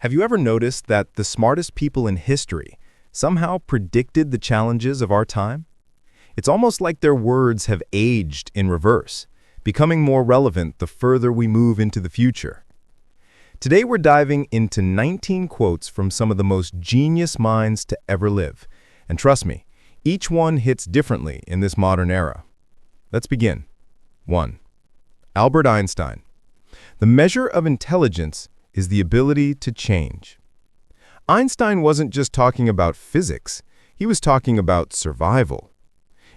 Have you ever noticed that the smartest people in history somehow predicted the challenges of our time? It's almost like their words have aged in reverse, becoming more relevant the further we move into the future. Today we're diving into 19 quotes from some of the most genius minds to ever live. And trust me, each one hits differently in this modern era. Let's begin. 1. Albert Einstein. The measure of intelligence is the ability to change. Einstein wasn't just talking about physics, he was talking about survival.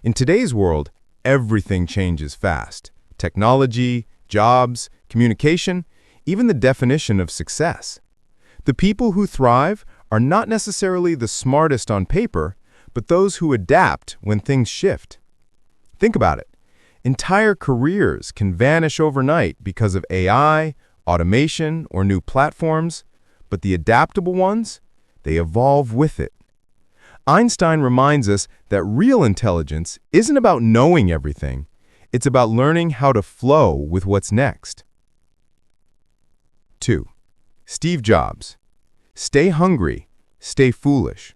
In today's world, everything changes fast. Technology, jobs, communication, even the definition of success. The people who thrive are not necessarily the smartest on paper, but those who adapt when things shift. Think about it. Entire careers can vanish overnight because of AI, automation, or new platforms, but the adaptable ones, they evolve with it. Einstein reminds us that real intelligence isn't about knowing everything, it's about learning how to flow with what's next. 2. Steve Jobs. Stay hungry, stay foolish.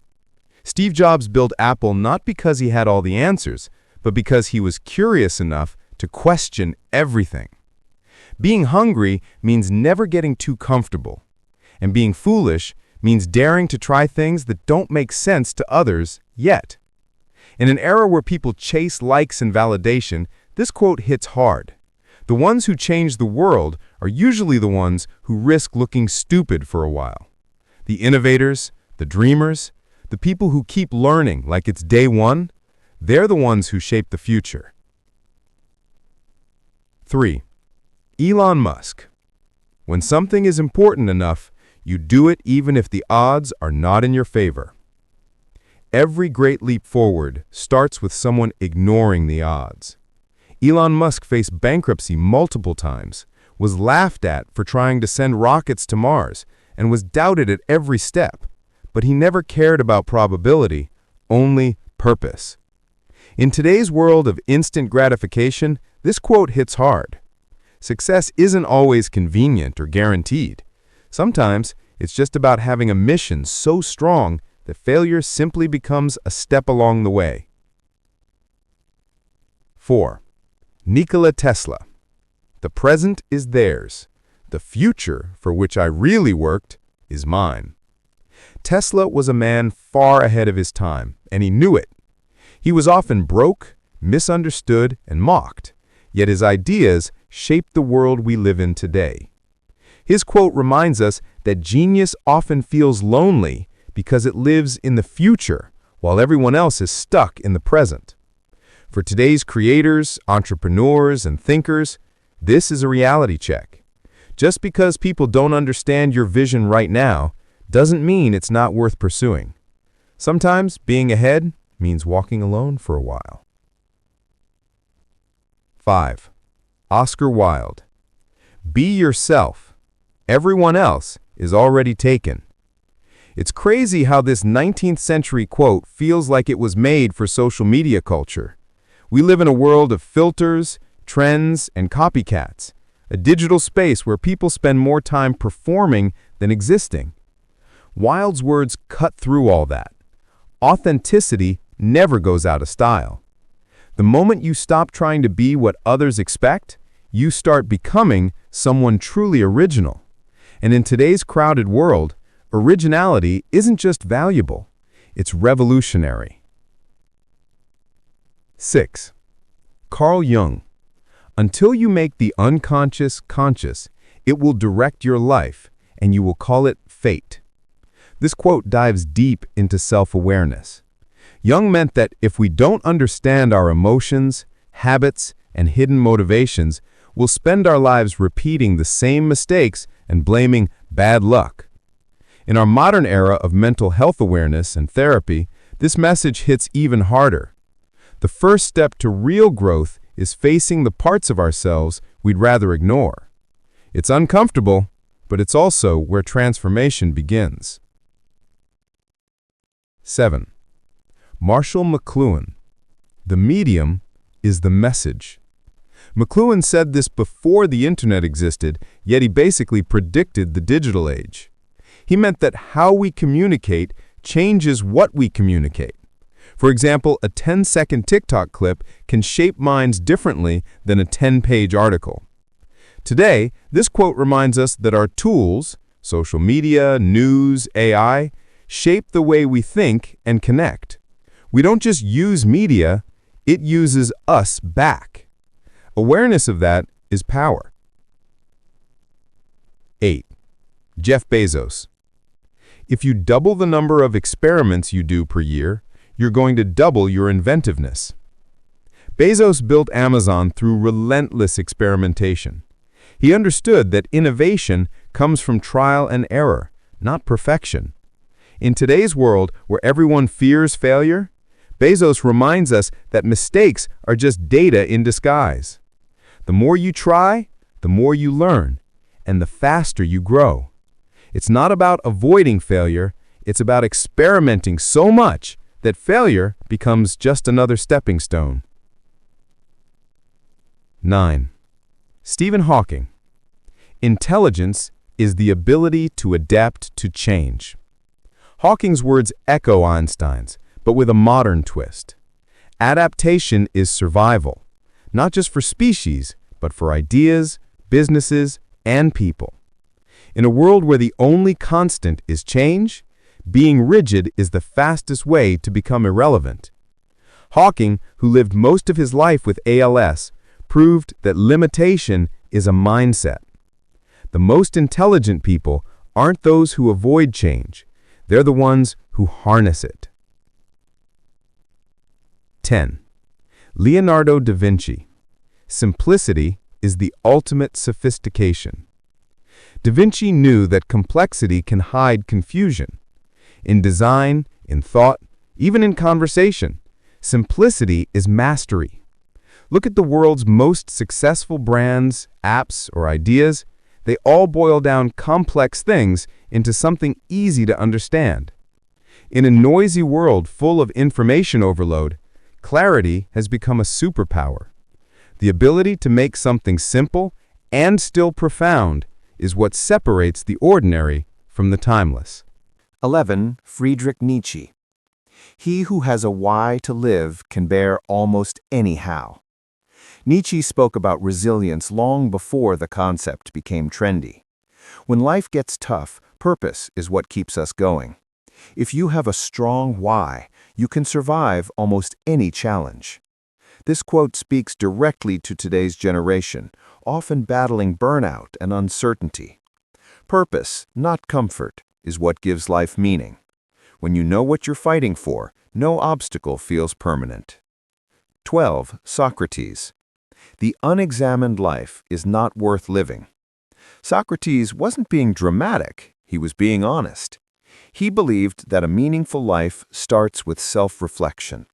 Steve Jobs built Apple not because he had all the answers, but because he was curious enough to question everything. Being hungry means never getting too comfortable, and being foolish means daring to try things that don't make sense to others yet. In an era where people chase likes and validation, this quote hits hard. The ones who change the world are usually the ones who risk looking stupid for a while. The innovators, the dreamers, the people who keep learning like it's day one, they're the ones who shape the future. 3. Elon Musk. When something is important enough, you do it even if the odds are not in your favor. Every great leap forward starts with someone ignoring the odds. Elon Musk faced bankruptcy multiple times, was laughed at for trying to send rockets to Mars, and was doubted at every step. But he never cared about probability, only purpose. In today's world of instant gratification, this quote hits hard. Success isn't always convenient or guaranteed. Sometimes it's just about having a mission so strong that failure simply becomes a step along the way. 4. Nikola Tesla. The present is theirs. The future, for which I really worked, is mine. Tesla was a man far ahead of his time, and he knew it. He was often broke, misunderstood, and mocked, yet his ideas shaped the world we live in today. His quote reminds us that genius often feels lonely because it lives in the future while everyone else is stuck in the present. For today's creators, entrepreneurs, and thinkers, this is a reality check. Just because people don't understand your vision right now doesn't mean it's not worth pursuing. Sometimes being ahead means walking alone for a while. 5. Oscar Wilde. Be yourself. Everyone else is already taken. It's crazy how this 19th century quote feels like it was made for social media culture. We live in a world of filters, trends, and copycats, a digital space where people spend more time performing than existing. Wilde's words cut through all that. Authenticity never goes out of style. The moment you stop trying to be what others expect, you start becoming someone truly original. And in today's crowded world, originality isn't just valuable, it's revolutionary. 6. Carl Jung. Until you make the unconscious conscious, it will direct your life, and you will call it fate. This quote dives deep into self-awareness. Jung meant that if we don't understand our emotions, habits, and hidden motivations, we'll spend our lives repeating the same mistakes and blaming bad luck. In our modern era of mental health awareness and therapy, this message hits even harder. The first step to real growth is facing the parts of ourselves we'd rather ignore. It's uncomfortable, but it's also where transformation begins. 7. Marshall McLuhan. The medium is the message. McLuhan said this before the internet existed, yet he basically predicted the digital age. He meant that how we communicate changes what we communicate. For example, a 10-second TikTok clip can shape minds differently than a 10-page article. Today, this quote reminds us that our tools, social media, news, AI, shape the way we think and connect. We don't just use media, it uses us back. Awareness of that is power. 8. Jeff Bezos. If you double the number of experiments you do per year, you're going to double your inventiveness. Bezos built Amazon through relentless experimentation. He understood that innovation comes from trial and error, not perfection. In today's world, where everyone fears failure, Bezos reminds us that mistakes are just data in disguise. The more you try, the more you learn, and the faster you grow. It's not about avoiding failure, it's about experimenting so much that failure becomes just another stepping stone. 9. Stephen Hawking. Intelligence is the ability to adapt to change. Hawking's words echo Einstein's, but with a modern twist. Adaptation is survival, not just for species, but for ideas, businesses, and people. In a world where the only constant is change, being rigid is the fastest way to become irrelevant. Hawking, who lived most of his life with ALS, proved that limitation is a mindset. The most intelligent people aren't those who avoid change. They're the ones who harness it. 10. Leonardo da Vinci. Simplicity is the ultimate sophistication. Da Vinci knew that complexity can hide confusion. In design, in thought, even in conversation, simplicity is mastery. Look at the world's most successful brands, apps, or ideas. They all boil down complex things into something easy to understand. In a noisy world full of information overload, clarity has become a superpower. The ability to make something simple and still profound is what separates the ordinary from the timeless. 11. Friedrich Nietzsche. He who has a why to live can bear almost any how. Nietzsche spoke about resilience long before the concept became trendy. When life gets tough, purpose is what keeps us going. If you have a strong why, you can survive almost any challenge. This quote speaks directly to today's generation, often battling burnout and uncertainty. Purpose, not comfort, is what gives life meaning. When you know what you're fighting for, no obstacle feels permanent. 12. Socrates. The unexamined life is not worth living. Socrates wasn't being dramatic, he was being honest. He believed that a meaningful life starts with self-reflection,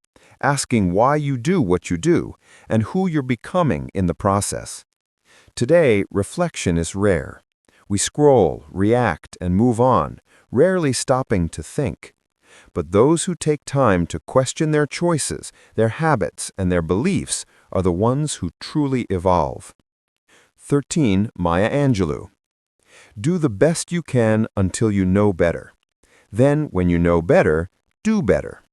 asking why you do what you do and who you're becoming in the process. Today, reflection is rare. We scroll, react, and move on, rarely stopping to think. But those who take time to question their choices, their habits, and their beliefs are the ones who truly evolve. 13. Maya Angelou. Do the best you can until you know better. Then, when you know better, do better.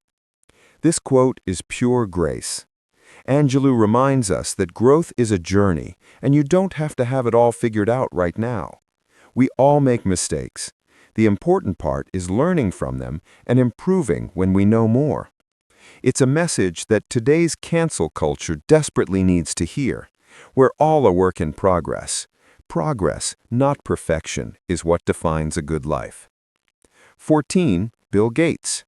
This quote is pure grace. Angelou reminds us that growth is a journey, and you don't have to have it all figured out right now. We all make mistakes. The important part is learning from them and improving when we know more. It's a message that today's cancel culture desperately needs to hear. We're all a work in progress. Progress, not perfection, is what defines a good life. 14. Bill Gates.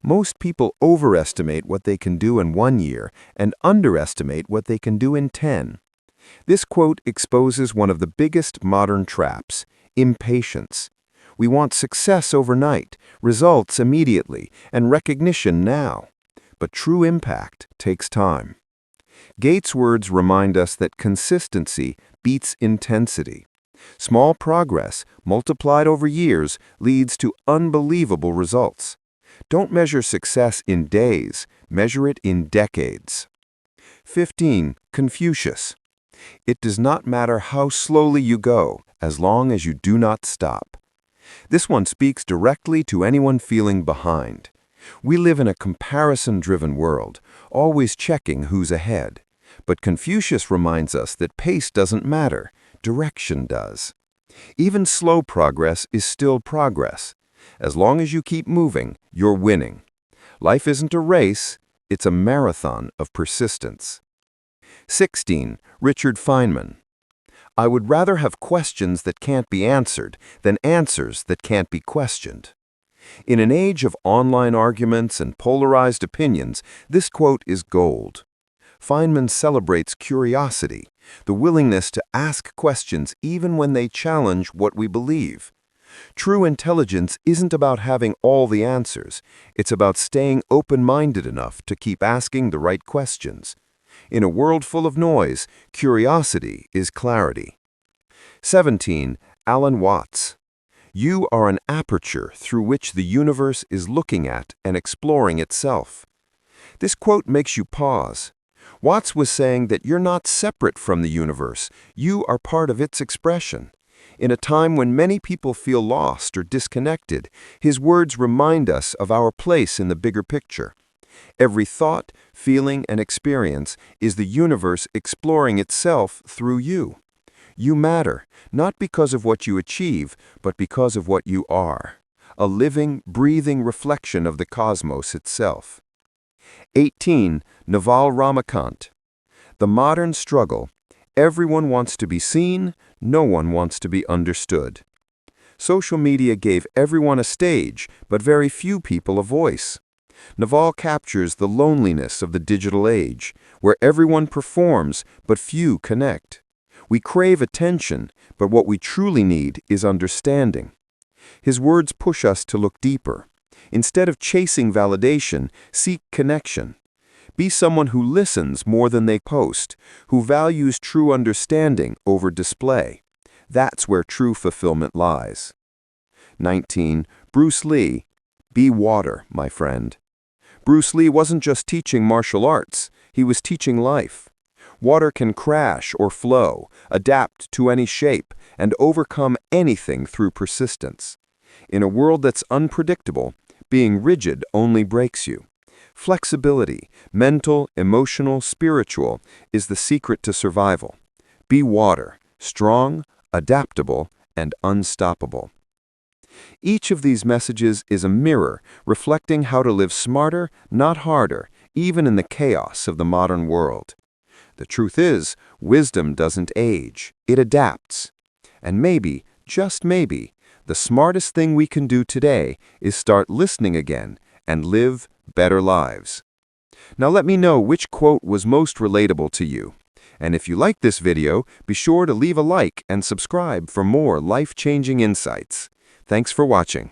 Most people overestimate what they can do in 1 year and underestimate what they can do in 10. This quote exposes one of the biggest modern traps: impatience. We want success overnight, results immediately, and recognition now. But true impact takes time. Gates' words remind us that consistency beats intensity. Small progress, multiplied over years, leads to unbelievable results. Don't measure success in days, measure it in decades. 15. Confucius. It does not matter how slowly you go, as long as you do not stop. This one speaks directly to anyone feeling behind. We live in a comparison-driven world, always checking who's ahead. But Confucius reminds us that pace doesn't matter, direction does. Even slow progress is still progress. As long as you keep moving, you're winning. Life isn't a race, it's a marathon of persistence. 16. Richard Feynman. I would rather have questions that can't be answered than answers that can't be questioned. In an age of online arguments and polarized opinions, this quote is gold. Feynman celebrates curiosity, the willingness to ask questions even when they challenge what we believe. True intelligence isn't about having all the answers. It's about staying open-minded enough to keep asking the right questions. In a world full of noise, curiosity is clarity. 17. Alan Watts. You are an aperture through which the universe is looking at and exploring itself. This quote makes you pause. Watts was saying that you're not separate from the universe, you are part of its expression. In a time when many people feel lost or disconnected, his words remind us of our place in the bigger picture. Every thought, feeling, and experience is the universe exploring itself through you. You matter, not because of what you achieve, but because of what you are. A living, breathing reflection of the cosmos itself. 18. Naval Ravikant. The modern struggle. Everyone wants to be seen, no one wants to be understood. Social media gave everyone a stage, but very few people a voice. Naval captures the loneliness of the digital age, where everyone performs, but few connect. We crave attention, but what we truly need is understanding. His words push us to look deeper. Instead of chasing validation, seek connection. Be someone who listens more than they post, who values true understanding over display. That's where true fulfillment lies. 19. Bruce Lee. Be water, my friend. Bruce Lee wasn't just teaching martial arts, he was teaching life. Water can crash or flow, adapt to any shape, and overcome anything through persistence. In a world that's unpredictable, being rigid only breaks you. Flexibility, mental, emotional, spiritual, is the secret to survival. Be water, strong, adaptable, and unstoppable. Each of these messages is a mirror reflecting how to live smarter, not harder, even in the chaos of the modern world. The truth is, wisdom doesn't age, it adapts. And maybe, just maybe, the smartest thing we can do today is start listening again and live better lives. Now let me know which quote was most relatable to you. And if you like this video, be sure to leave a like and subscribe for more life-changing insights. Thanks for watching.